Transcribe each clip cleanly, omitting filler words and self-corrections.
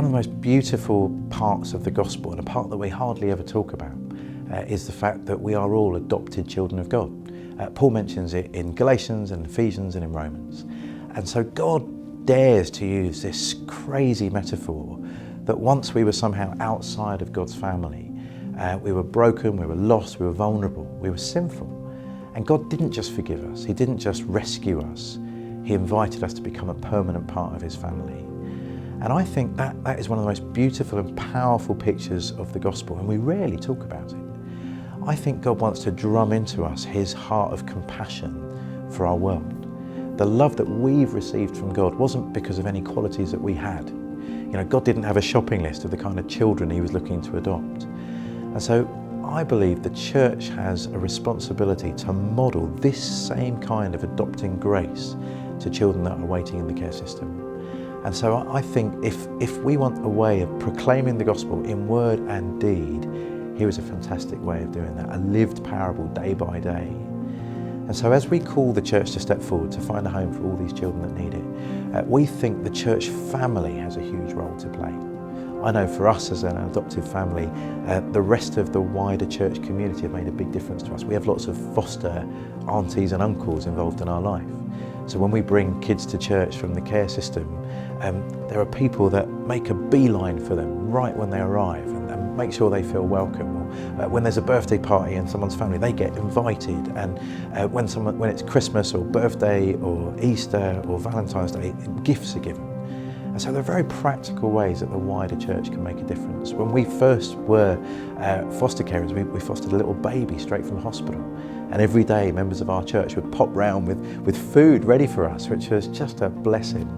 of the most beautiful parts of the gospel, and a part that we hardly ever talk about, is the fact that we are all adopted children of God. Paul mentions it in Galatians and Ephesians and in Romans. And so God dares to use this crazy metaphor that once we were somehow outside of God's family, we were broken, we were lost, we were vulnerable, we were sinful. And God didn't just forgive us, He didn't just rescue us, He invited us to become a permanent part of His family. And I think that is one of the most beautiful and powerful pictures of the gospel, and we rarely talk about it. I think God wants to drum into us His heart of compassion for our world. The love that we've received from God wasn't because of any qualities that we had. You know, God didn't have a shopping list of the kind of children He was looking to adopt. And so I believe the church has a responsibility to model this same kind of adopting grace to children that are waiting in the care system. And so I think if we want a way of proclaiming the gospel in word and deed, here is a fantastic way of doing that, a lived parable day by day. And so as we call the church to step forward to find a home for all these children that need it, we think the church family has a huge role to play. I know for us as an adoptive family, the rest of the wider church community have made a big difference to us. We have lots of foster aunties and uncles involved in our life. So when we bring kids to church from the care system, there are people that make a beeline for them right when they arrive and make sure they feel welcome. Or when there's a birthday party in someone's family, they get invited. And when it's Christmas or birthday or Easter or Valentine's Day, gifts are given. And so there are very practical ways that the wider church can make a difference. When we first were foster carers, we fostered a little baby straight from hospital. And every day members of our church would pop round with food ready for us, which was just a blessing.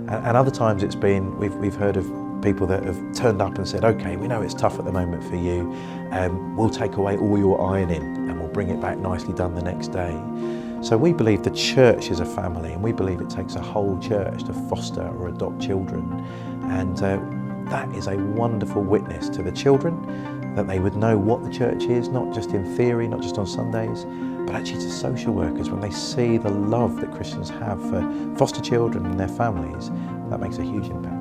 And other times it's been, we've heard of people that have turned up and said, okay, we know it's tough at the moment for you, we'll take away all your ironing and we'll bring it back nicely done the next day. So we believe the church is a family, and we believe it takes a whole church to foster or adopt children. And that is a wonderful witness to the children, that they would know what the church is, not just in theory, not just on Sundays, but actually to social workers. When they see the love that Christians have for foster children and their families, that makes a huge impact.